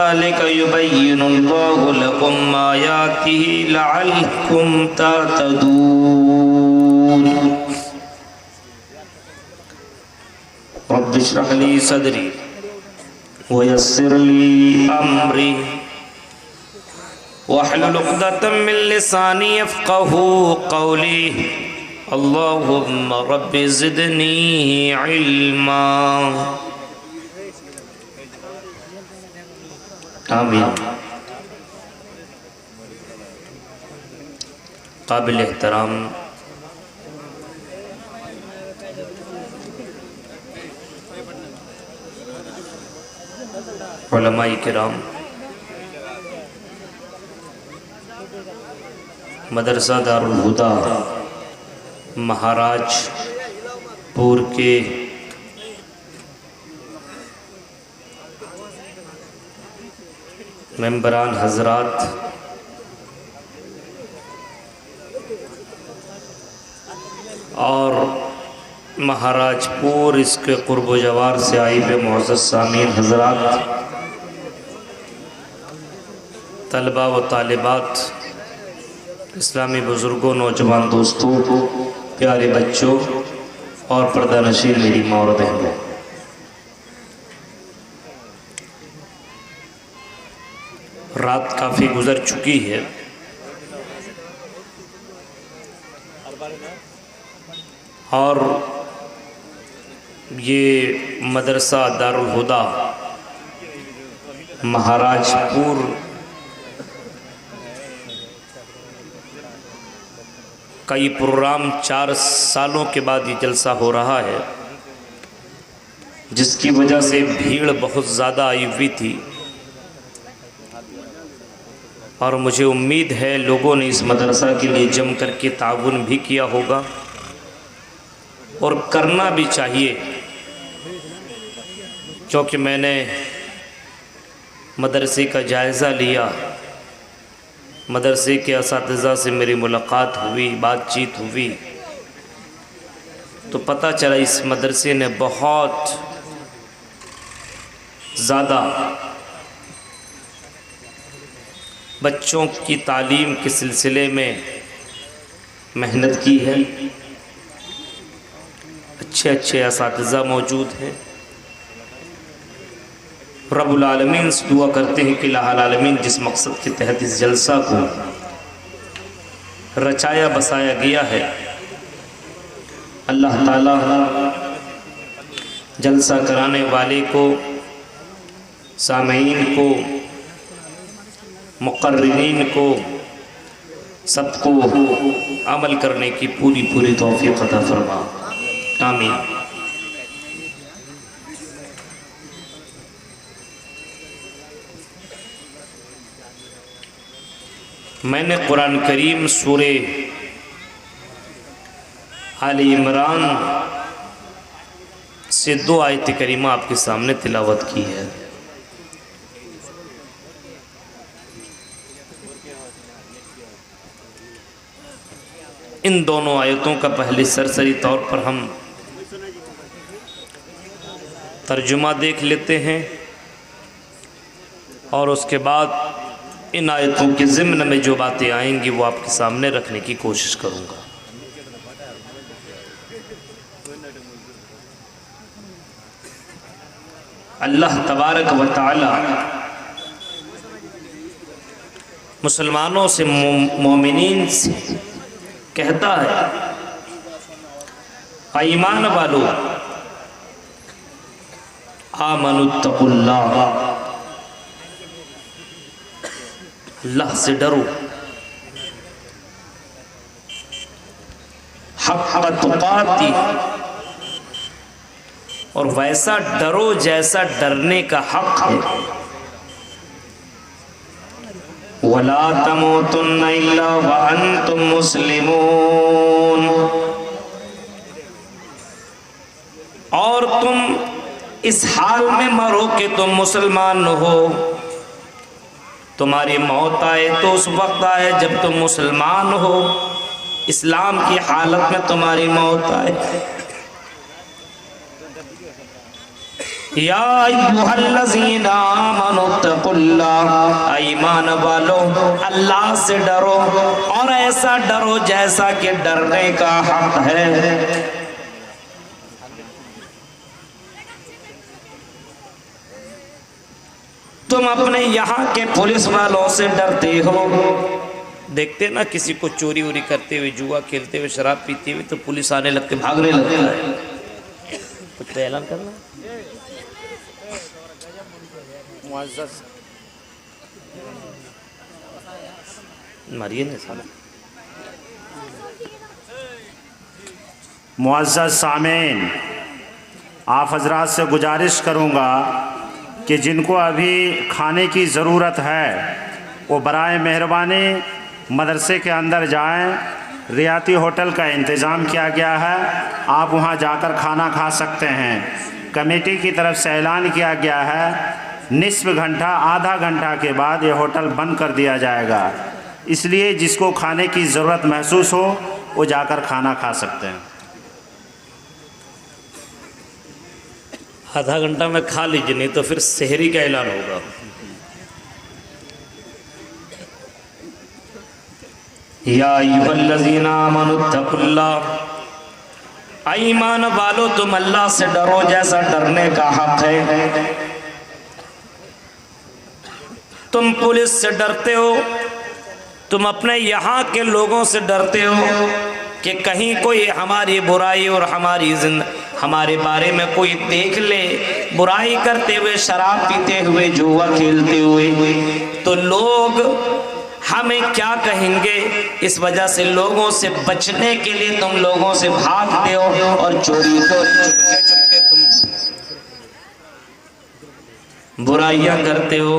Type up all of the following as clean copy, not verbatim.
ذلك يبين الله لكم آياته لعلكم تهتدون رب اشرح لي صدري ويسر لي أمري واحلل عقدة من لساني يفقهوا قولي اللهم رب زدني علما آمین۔ قابل احترام علماء کرام، مدرسہ دارالہدیٰ مہاراج پور کے ممبران حضرات، اور مہاراج پور اس کے قرب و جوار سے آئی بے معزز سامعین حضرات، طلبہ و طالبات، اسلامی بزرگوں، نوجوان دوستوں، پیارے بچوں اور پردہ نشین میری ماں اور بہنوں، رات کافی گزر چکی ہے اور یہ مدرسہ دارالہدیٰ مہاراج پور کا یہ پروگرام 4 سالوں کے بعد یہ جلسہ ہو رہا ہے، جس کی وجہ سے بھیڑ بہت زیادہ آئی ہوئی تھی، اور مجھے امید ہے لوگوں نے اس مدرسہ کے لیے جم کر کے تعاون بھی کیا ہوگا اور کرنا بھی چاہیے، کیونکہ میں نے مدرسے کا جائزہ لیا، مدرسے کے اساتذہ سے میری ملاقات ہوئی، بات چیت ہوئی، تو پتہ چلا اس مدرسے نے بہت زیادہ بچوں کی تعلیم کے سلسلے میں محنت کی ہے، اچھے اساتذہ موجود ہیں۔ رب العالمین سے دعا کرتے ہیں کہ الہ العالمین جس مقصد کے تحت اس جلسہ کو رچایا بسایا گیا ہے، اللہ تعالی جلسہ کرانے والے کو، سامعین کو، مقررین کو، سب کو عمل کرنے کی پوری توفیق عطا فرما، آمین۔ میں نے قرآن کریم سورہ آل عمران سے 2 آیت کریمہ آپ کے سامنے تلاوت کی ہے۔ ان دونوں آیتوں کا پہلے سرسری طور پر ہم ترجمہ دیکھ لیتے ہیں، اور اس کے بعد ان آیتوں کے ضمن میں جو باتیں آئیں گی وہ آپ کے سامنے رکھنے کی کوشش کروں گا۔ اللہ تبارک و تعالی مسلمانوں سے، مومنین سے کہتا ہے، ایمان والو آمنوا اتقوا اللہ، اللہ سے ڈرو، حق تقاتی، اور ویسا ڈرو جیسا ڈرنے کا حق ہے، وَلَا تَمُوتُنَّ إِلَّا وَأَنْتُمْ مُسْلِمُونَ، اور تم اس حال میں مرو کہ تم مسلمان ہو، تمہاری موت آئے تو اس وقت آئے جب تم مسلمان ہو، اسلام کی حالت میں تمہاری موت آئے۔ یا ایھا الذین آمنوا اتقوا اللہ، ایمان والو اللہ سے ڈرو اور ایسا ڈرو جیسا کہ ڈرنے کا حق ہے۔ تم اپنے یہاں کے پولیس والوں سے ڈرتے ہو، دیکھتے نا کسی کو چوری ووری کرتے ہوئے، جوا کھیلتے ہوئے، شراب پیتے ہوئے تو پولیس آنے لگتے، بھاگنے لگتا ہے۔ کچھ تو اعلان کرنا معزز مریے معزز سامعین، آپ حضرات سے گزارش کروں گا کہ جن کو ابھی کھانے کی ضرورت ہے وہ برائے مہربانی مدرسے کے اندر جائیں، ریاتی ہوٹل کا انتظام کیا گیا ہے، آپ وہاں جا کر کھانا کھا سکتے ہیں۔ کمیٹی کی طرف سے اعلان کیا گیا ہے نصف گھنٹہ آدھا گھنٹہ کے بعد یہ ہوٹل بند کر دیا جائے گا، اس لیے جس کو کھانے کی ضرورت محسوس ہو وہ جا کر کھانا کھا سکتے ہیں۔ آدھا گھنٹہ میں کھا لیجیے، نہیں تو پھر سحری کا اعلان ہوگا۔ یا ایھا الذین آمنوا اتقوا اللہ، ایمان والو تم اللہ سے ڈرو جیسا ڈرنے کا حق ہے۔ تم پولیس سے ڈرتے ہو، تم اپنے یہاں کے لوگوں سے ڈرتے ہو کہ کہیں کوئی ہماری برائی اور ہمارے بارے میں کوئی دیکھ لے، برائی کرتے ہوئے، شراب پیتے ہوئے، جوا کھیلتے ہوئے، تو لوگ ہمیں کیا کہیں گے، اس وجہ سے لوگوں سے بچنے کے لیے تم لوگوں سے بھاگتے ہو اور چوری کو چپکے تم برائیاں کرتے ہو،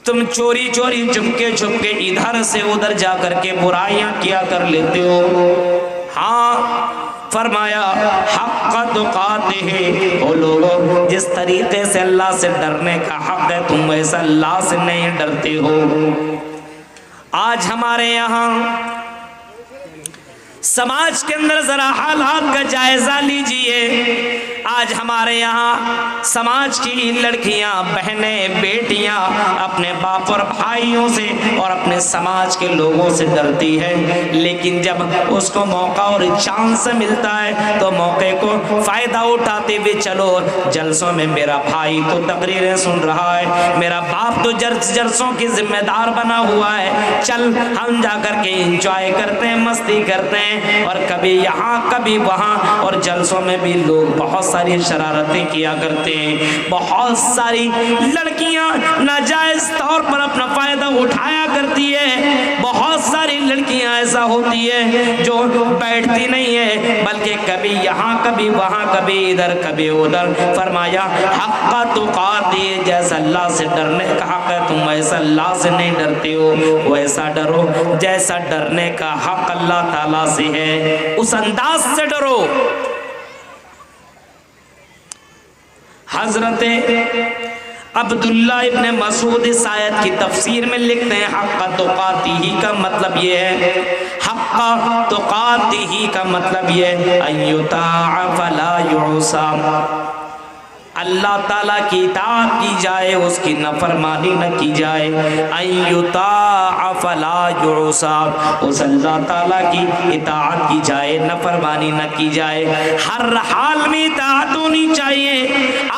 تم چوری چپکے ادھر سے ادھر جا کر کے برائیاں کیا کر لیتے ہو۔ ہاں فرمایا حق تقاتہ، وہ لوگوں جس طریقے سے اللہ سے ڈرنے کا حق ہے تم ویسا اللہ سے نہیں ڈرتے ہو۔ آج ہمارے یہاں سماج کے اندر ذرا حالات کا جائزہ لیجئے، آج ہمارے یہاں سماج کی لڑکیاں، بہنیں، بیٹیاں اپنے باپ اور بھائیوں سے اور اپنے سماج کے لوگوں سے ڈرتی ہے، لیکن جب اس کو موقع اور چانس ملتا ہے تو موقع کو فائدہ اٹھاتے ہوئے چلو جلسوں میں میرا بھائی تو تقریریں سن رہا ہے، میرا باپ تو جلسوں کی ذمہ دار بنا ہوا ہے، چل ہم جا کر کے انجوائے کرتے ہیں، مستی کرتے ہیں، اور کبھی یہاں کبھی وہاں، اور جلسوں میں بھی لوگ بہت ساری شرارتیں کیا کرتے ہیں، بہت ساری لڑکیاں ناجائز طور پر اپنا فائدہ اٹھایا کرتی ہے، بہت ساری لڑکیاں ایسا ہوتی ہے جو بیٹھتی نہیں ہے بلکہ کبھی یہاں کبھی وہاں، کبھی ادھر کبھی ادھر۔ فرمایا حق تقاتہ، جیسا اللہ سے ڈرنے کا حق ہے تم ایسا اللہ سے نہیں ڈرتے ہو، ویسا ڈرو جیسا ڈرنے کا حق اللہ تعالیٰ سے ہے، اس انداز سے ڈرو۔ حضرت عبداللہ ابن مسعود اس آیت کی تفسیر میں لکھتے ہیں حق تقاتہ کا مطلب یہ ہے، حق تقاتہ کا مطلب یہ ہے ان یطاع فلا یعصى، اللہ تعالیٰ کی اطاعت کی جائے، اس کی نافرمانی نہ کی جائے، ان یطاع فلا یعصى، اس اللہ تعالیٰ کی اطاعت کی جائے، نافرمانی نہ کی جائے، ہر حال میں اطاعت ہونی چاہیے۔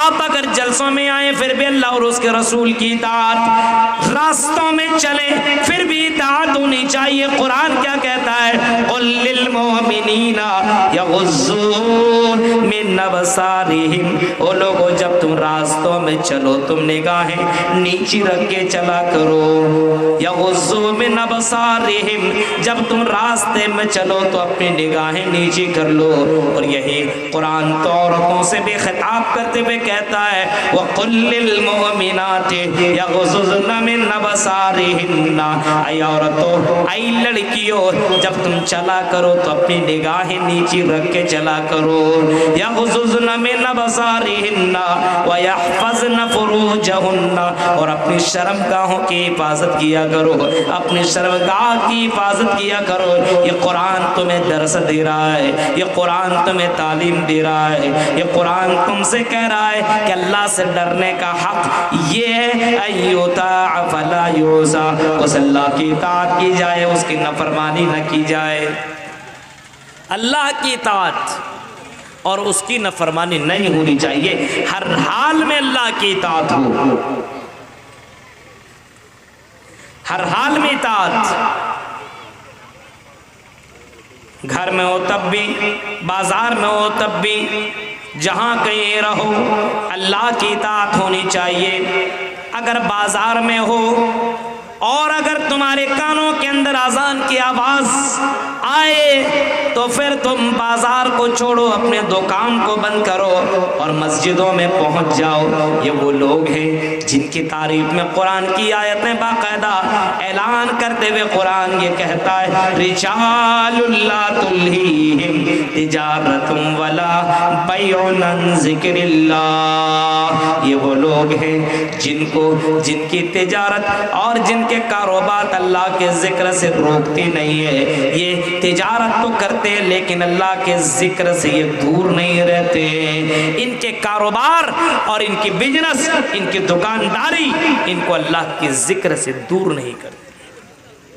آپ اگر جلسوں میں آئیں پھر بھی اللہ اور اس کے رسول کی اطاعت، راستوں میں چلیں پھر بھی اطاعت ہونی چاہیے۔ قرآن کیا کہتا ہے، قل للمؤمنین یغضوا من ابصارہم، وہ لوگوں جب تم راستوں میں چلو تم نگاہیں نیچی رکھ کے چلا کرو، یغضوا من ابصارہم، جب تم راستے میں چلو تو اپنی نگاہیں نیچی کر لو۔ اور یہی قرآن تو عورتوں سے بھی خطاب کرتے ہوئے کہتا ہے وَقُلْ لِلْمُؤْمِنَاتِ يَغْضُضْنَ مِنْ أَبْصَارِهِنَّ، اے عورتوں، اے لڑکیوں، جب تم چلا کرو تو اپنی نگاہیں نیچی رکھ کے چلا کرو، يَغْضُضْنَ مِنْ أَبْصَارِهِنَّ، وَيَحْفَظْنَ فُرُوجَهُنَّ اور اپنی شرمگاہوں کی حفاظت کیا کرو، اپنی شرمگاہ کی حفاظت کیا کرو۔ یہ قرآن تمہیں درس دے رہا ہے، یہ قرآن تمہیں تعلیم دے رہا ہے، یہ قرآن تم سے کہہ رہا ہے کہ اللہ سے ڈرنے کا حق یہ ہے اَيُّطَاعَ فَلَا يُعْصَى، اس اللہ کی اطاعت کی جائے، اس کی نافرمانی نہ کی جائے۔ اللہ کی اطاعت اور اس کی نافرمانی نہیں ہونی چاہیے، ہر حال میں اللہ کی اطاعت ہو، ہر حال میں اطاعت، گھر میں ہو تب بھی، بازار میں ہو تب بھی، جہاں کہیں رہو اللہ کی اطاعت ہونی چاہیے۔ اگر بازار میں ہو اور اگر تمہارے کانوں کے اندر اذان کی آواز آئے تو پھر تم بازار کو چھوڑو، اپنے دکان کو بند کرو اور مسجدوں میں پہنچ جاؤ۔ یہ وہ لوگ ہیں جن کی تعریف میں قرآن کی آیتیں باقاعدہ اعلان کرتے ہوئے قرآن یہ کہتا ہے رجال لا تلہیہم تجارت ولا بیع عن ذکر اللہ۔ یہ وہ لوگ ہیں جن کی تجارت اور جن کے کاروبار اللہ کے ذکر سے روکتی نہیں ہے۔ یہ تجارت تو کرتے ہیں لیکن اللہ کے ذکر سے یہ دور نہیں رہتے۔ ان کے کاروبار اور ان کی بزنس، ان کی دکانداری ان کو اللہ کے ذکر سے دور نہیں کرتے۔